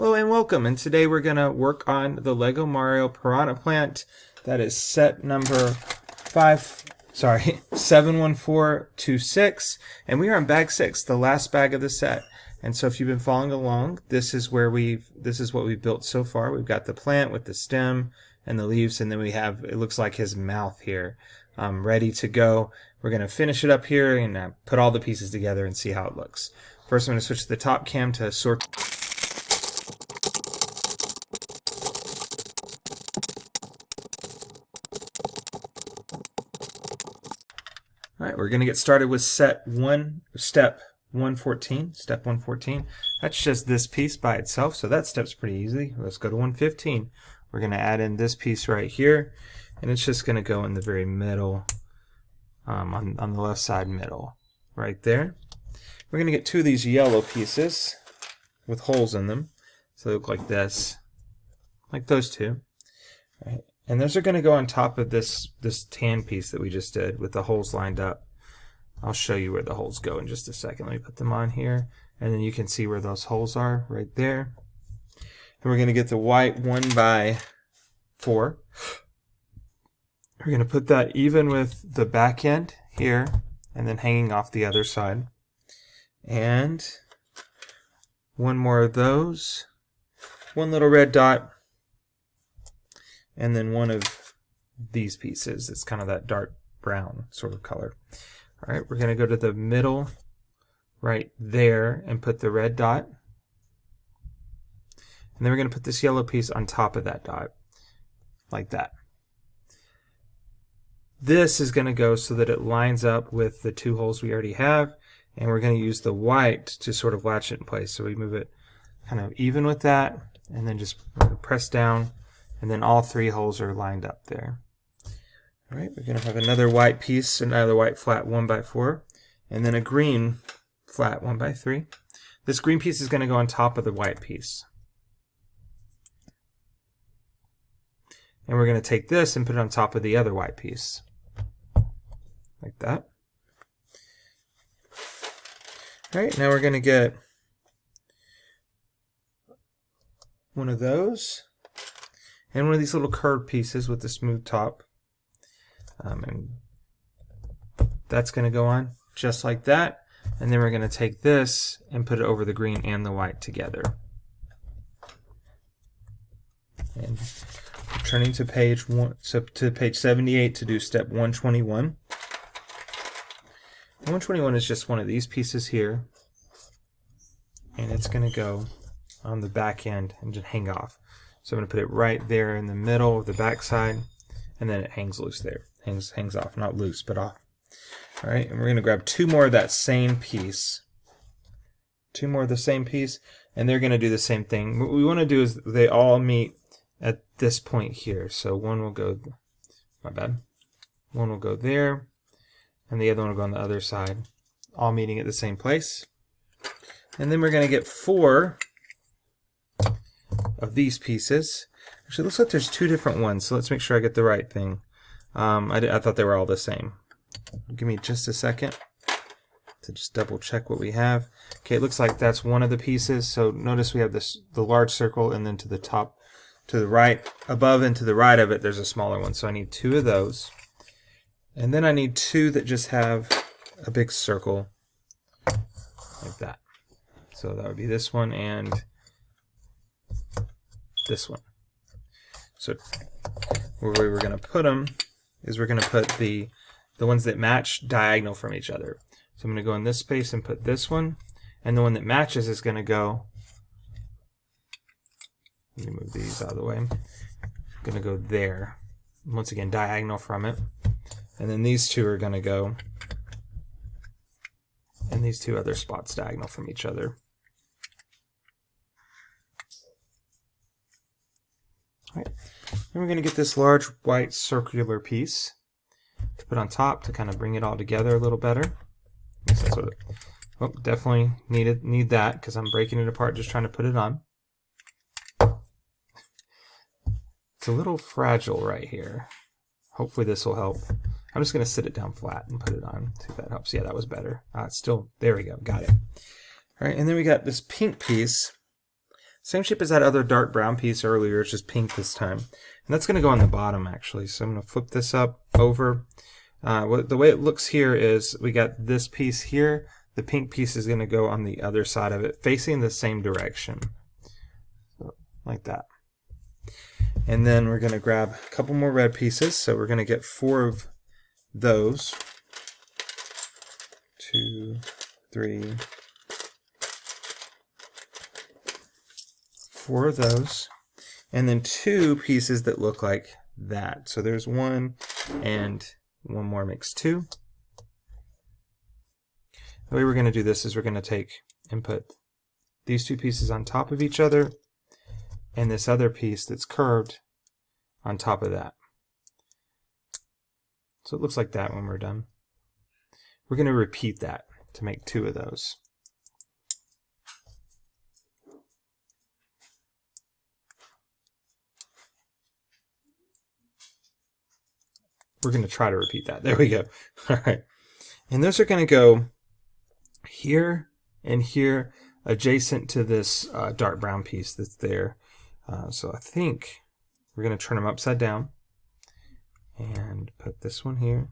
Hello and welcome, and today we're going to work on the Lego Mario Piranha Plant. That is set number 71426, and we are in bag 6, the last bag of the set. And so if you've been following along, this is what we've built so far. We've got the plant with the stem and the leaves, and then we have, it looks like his mouth here, ready to go. We're going to finish it up here and put all the pieces together and see how it looks. First, I'm going to switch to the top cam to sort. Alright, we're going to get started with step 114. Step 114. That's just this piece by itself, so that step's pretty easy. Let's go to 115. We're going to add in this piece right here, and it's just going to go in the very middle, on the left side middle, right there. We're going to get two of these yellow pieces with holes in them, so they look like this, like those two. All right. And those are going to go on top of this tan piece that we just did with the holes lined up. I'll show you where the holes go in just a second. Let me put them on here, and then you can see where those holes are right there. And we're going to get the white 1x4. We're going to put that even with the back end here, and then hanging off the other side. And one more of those. One little red dot. And then one of these pieces. It's kind of that dark brown sort of color. All right, we're going to go to the middle right there and put the red dot. And then we're going to put this yellow piece on top of that dot, like that. This is going to go so that it lines up with the two holes we already have, and we're going to use the white to sort of latch it in place. So we move it kind of even with that, and then just press down. And then all three holes are lined up there. All right, we're going to have another white piece, another white flat 1x4, and then a green flat 1x3. This green piece is going to go on top of the white piece. And we're going to take this and put it on top of the other white piece, like that. All right, now we're going to get one of those. And one of these little curved pieces with the smooth top. And that's going to go on just like that. And then we're going to take this and put it over the green and the white together. And turning to page 78 to do step 121. 121 is just one of these pieces here. And it's going to go on the back end and just hang off. So I'm going to put it right there in the middle of the back side, and then it hangs loose there. Hangs off, not loose, but off. All right, and we're going to grab two more of that same piece. Two more of the same piece, and they're going to do the same thing. What we want to do is they all meet at this point here. So one will go, one will go there, and the other one will go on the other side, all meeting at the same place. And then we're going to get four of these pieces. Actually, it looks like there's two different ones, so let's make sure I get the right thing. I thought they were all the same. Give me just a second to just double check what we have. Okay, it looks like that's one of the pieces. So notice we have the large circle, and then to the top, to the right, above and to the right of it, there's a smaller one. So I need two of those. And then I need two that just have a big circle like that. So that would be this one and this one. So where we're going to put them is we're going to put the ones that match diagonal from each other. So I'm going to go in this space and put this one, and the one that matches is going to go, let me move these out of the way, going to go there, once again diagonal from it, and then these two are going to go in these two other spots diagonal from each other. All right. Then we're going to get this large white circular piece to put on top to kind of bring it all together a little better. That's what definitely need that because I'm breaking it apart just trying to put it on. It's a little fragile right here. Hopefully this will help. I'm just going to sit it down flat and put it on. See if that helps. Yeah, that was better. It's still, there we go. Got it. All right, and then we got this pink piece Same shape as that other dark brown piece earlier, it's just pink this time. And that's going to go on the bottom actually. So I'm going to flip this up over. The way it looks here is we got this piece here. The pink piece is going to go on the other side of it, facing the same direction. So, like that. And then we're going to grab a couple more red pieces. So we're going to get 4 of those. 2, 3, 4 of those. And then 2 pieces that look like that. So there's 1 and 1 more makes 2. The way we're going to do this is we're going to take and put these 2 pieces on top of each other and this other piece that's curved on top of that. So it looks like that when we're done. We're going to repeat that to make 2 of those. We're going to try to repeat that. There we go. All right. And those are going to go here and here adjacent to this dark brown piece that's there. So I think we're going to turn them upside down and put this one here.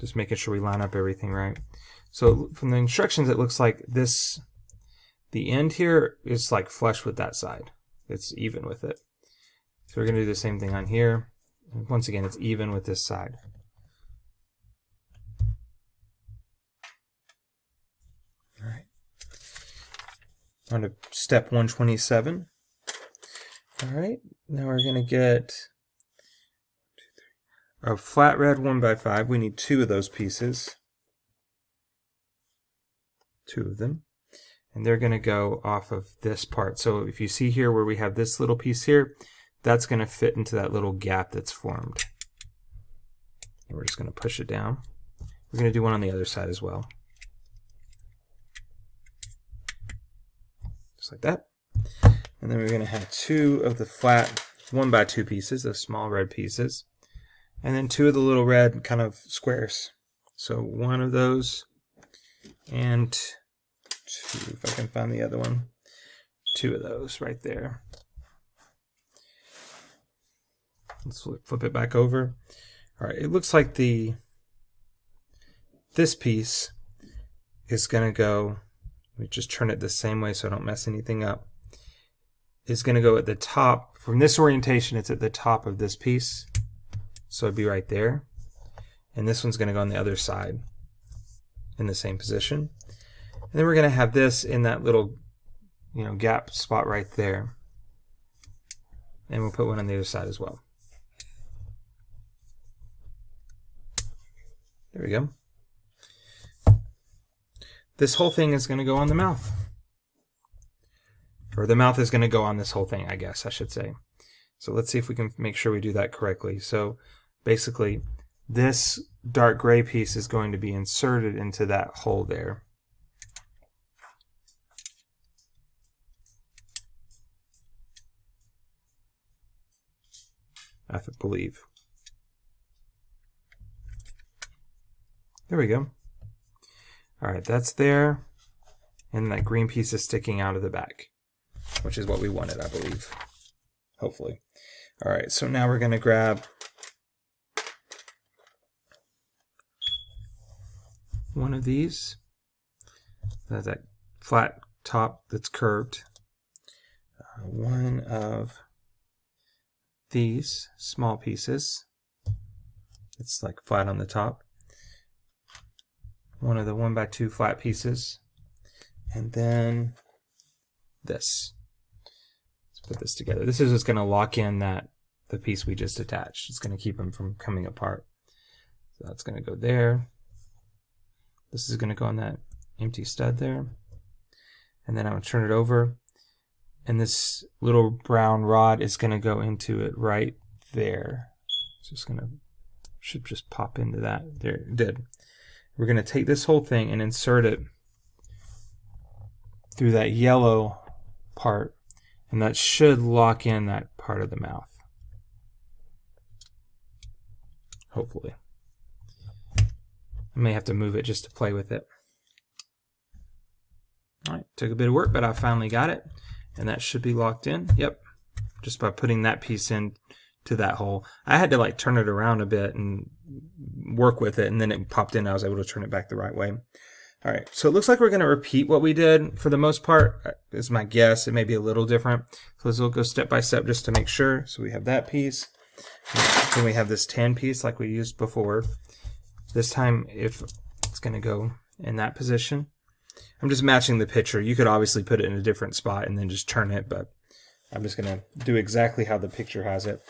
Just making sure we line up everything right. So from the instructions, it looks like this, the end here is like flush with that side. It's even with it. So we're going to do the same thing on here. And once again, it's even with this side. All right. On to step 127. All right. Now we're going to get a flat red 1x5. We need 2 of those pieces. 2 of them. And they're going to go off of this part. So if you see here where we have this little piece here, that's going to fit into that little gap that's formed. And we're just going to push it down. We're going to do one on the other side as well. Just like that. And then we're going to have 2 of the flat 1x2 pieces, those small red pieces. And then 2 of the little red kind of squares. So 1 of those and 2, if I can find the other one. 2 of those right there. Let's flip it back over. All right, it looks like this piece is going to go, let me just turn it the same way so I don't mess anything up. It's going to go at the top. From this orientation, it's at the top of this piece. So it'd be right there. And this one's going to go on the other side in the same position. And then we're going to have this in that little, gap spot right there. And we'll put one on the other side as well. There we go. This whole thing is going to go on the mouth. Or the mouth is going to go on this whole thing, I guess I should say. So let's see if we can make sure we do that correctly. So basically, this dark gray piece is going to be inserted into that hole there. I believe. There we go. All right, that's there. And that green piece is sticking out of the back, which is what we wanted, I believe. Hopefully. All right, so now we're going to grab one of these. That's that flat top that's curved. One of these small pieces. It's like flat on the top. One of the 1x2 flat pieces. And then this. Let's put this together. This is just going to lock in the piece we just attached. It's going to keep them from coming apart. So that's going to go there. This is going to go on that empty stud there. And then I'm going to turn it over. And this little brown rod is going to go into it right there. It's just going to, should just pop into that. There, it did. We're going to take this whole thing and insert it through that yellow part. And that should lock in that part of the mouth. Hopefully. I may have to move it just to play with it. All right, took a bit of work, but I finally got it. And that should be locked in. Yep. Just by putting that piece in to that hole. I had to like turn it around a bit and work with it, and then it popped in. I was able to turn it back the right way. All right, so it looks like we're going to repeat what we did for the most part, is my guess. It may be a little different. So let's go step by step just to make sure. So we have that piece. Then we have this tan piece like we used before. This time, if it's going to go in that position. I'm just matching the picture. You could obviously put it in a different spot and then just turn it, but I'm just going to do exactly how the picture has it.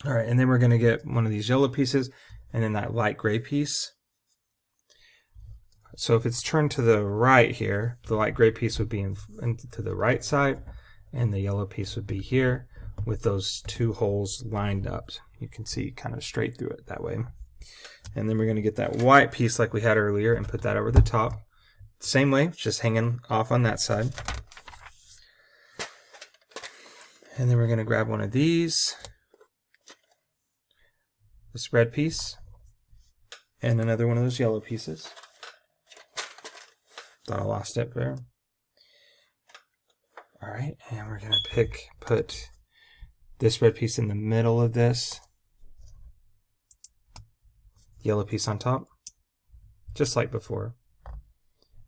All right, and then we're going to get one of these yellow pieces and then that light gray piece. So if it's turned to the right here, the light gray piece would be to the right side, and the yellow piece would be here with those two holes lined up. You can see kind of straight through it that way. And then we're going to get that white piece like we had earlier and put that over the top. Same way, just hanging off on that side. And then we're going to grab one of these, this red piece, and another one of those yellow pieces. Thought I lost it there. All right, and we're going to put this red piece in the middle of this, yellow piece on top, just like before.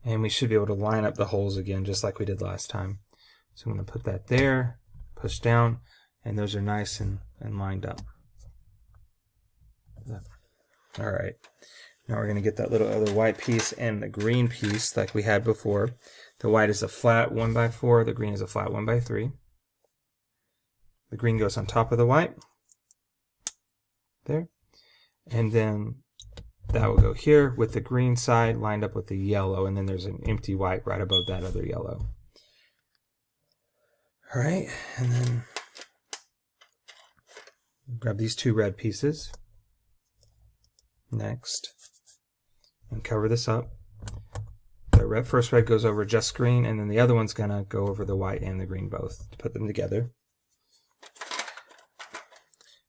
And we should be able to line up the holes again, just like we did last time. So I'm going to put that there, push down, and those are nice and lined up. All right. Now we're going to get that little other white piece and the green piece like we had before. The white is a flat 1x4, the green is a flat 1x3. The green goes on top of the white. There. And then that will go here with the green side lined up with the yellow, and then there's an empty white right above that other yellow. All right, and then grab these two red pieces next and cover this up. The first red goes over just green, and then the other one's gonna go over the white and the green both to put them together.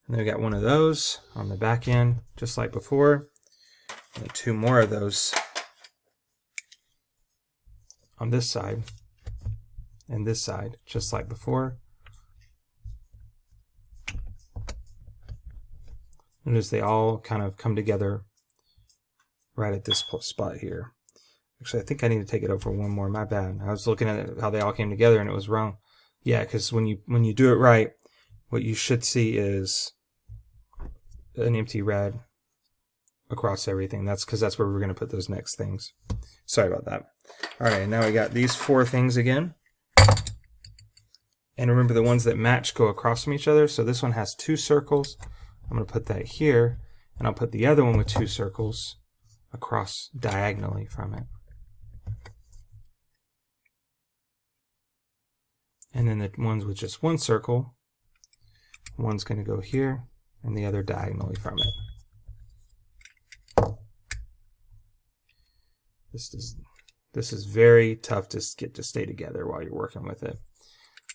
And then we got one of those on the back end, just like before, and two more of those on this side and this side, just like before. Notice they all kind of come together right at this spot here. Actually, I think I need to take it over one more. My bad. I was looking at how they all came together and it was wrong. Yeah, because when you do it right, what you should see is an empty red across everything. That's because that's where we're going to put those next things. Sorry about that. All right, now we got these four things again. And remember, the ones that match go across from each other. So this one has two circles. I'm going to put that here, and I'll put the other one with two circles across diagonally from it. And then the ones with just one circle, one's going to go here, and the other diagonally from it. This is very tough to get to stay together while you're working with it.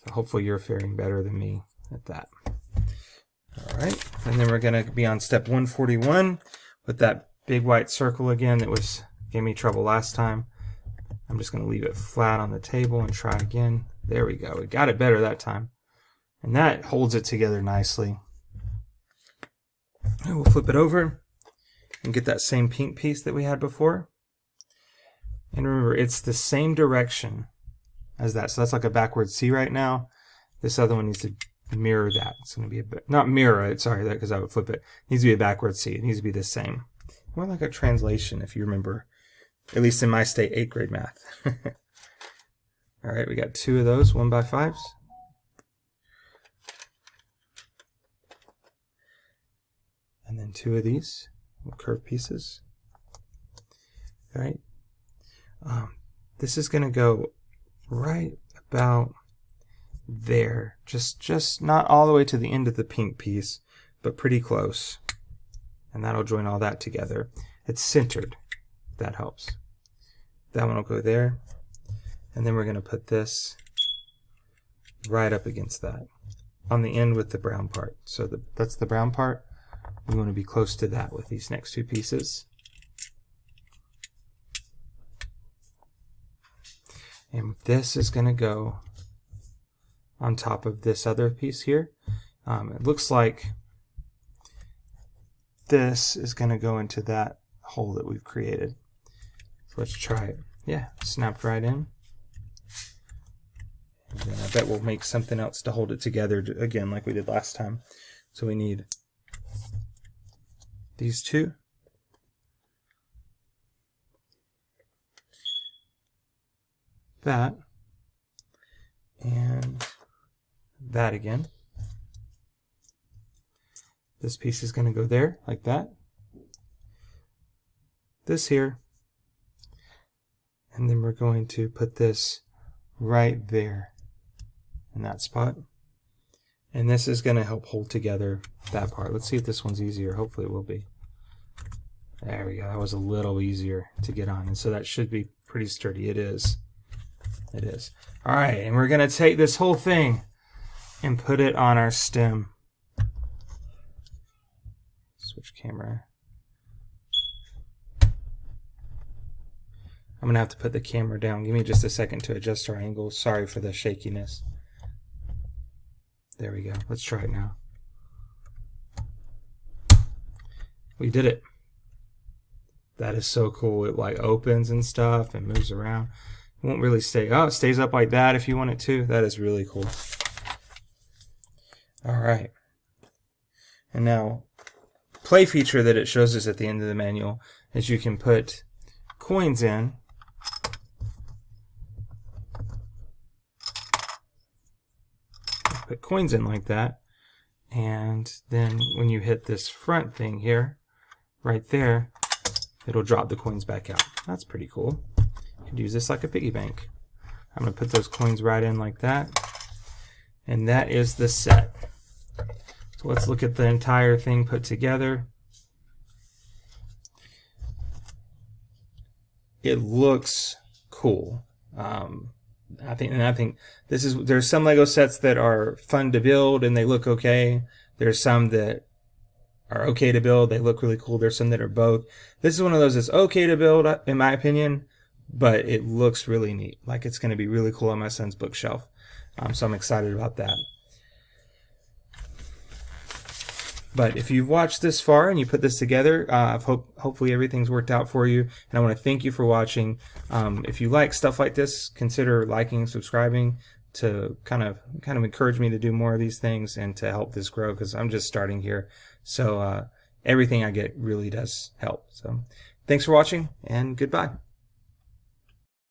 So hopefully you're faring better than me at that. All right, and then we're going to be on step 141 with that big white circle again that gave me trouble last time. I'm just going to leave it flat on the table and try again. There we go. We got it better that time. And that holds it together nicely. And we'll flip it over and get that same pink piece that we had before. And remember, it's the same direction as that. So that's like a backward C right now. This other one needs to mirror that. It's going to be not mirror it, sorry, because I would flip it. It needs to be a backward C. It needs to be the same. More like a translation, if you remember, at least in my state, 8th grade math. All right, we got two of those 1x5s. And then two of these curved pieces. All right. This is going to go right about there. Just not all the way to the end of the pink piece, but pretty close. And that'll join all that together. It's centered, if that helps. That one will go there. And then we're going to put this right up against that on the end with the brown part. So that's the brown part. We want to be close to that with these next two pieces. And this is going to go on top of this other piece here. It looks like this is going to go into that hole that we've created. So let's try it. Yeah, snapped right in. And then I bet we'll make something else to hold it together again like we did last time. So we need these two. That. And that again. This piece is going to go there like that. This here. And then we're going to put this right there in that spot. And this is going to help hold together that part. Let's see if this one's easier. Hopefully it will be. There we go. That was a little easier to get on. And so that should be pretty sturdy. It is. It is. All right, and we're going to take this whole thing and put it on our stem. Switch camera. I'm going to have to put the camera down. Give me just a second to adjust our angle. Sorry for the shakiness. There we go. Let's try it now. We did it. That is so cool. It like opens and stuff and moves around. It won't really stay. Oh, it stays up like that if you want it to. That is really cool. All right. And now, play feature that it shows us at the end of the manual is you can put coins in. Put coins in like that. And then when you hit this front thing here, right there, it'll drop the coins back out. That's pretty cool. You could use this like a piggy bank. I'm going to put those coins right in like that. And that is the set. So let's look at the entire thing put together. It looks cool. I think this is, there's some Lego sets that are fun to build and they look okay. There's some that are okay to build, they look really cool. There's some that are both. This is one of those that's okay to build in my opinion, but it looks really neat. Like it's going to be really cool on my son's bookshelf. So I'm excited about that. But if you've watched this far and you put this together, hopefully everything's worked out for you. And I want to thank you for watching. If you like stuff like this, consider liking, subscribing to kind of encourage me to do more of these things and to help this grow, because I'm just starting here. So everything I get really does help. So thanks for watching and goodbye.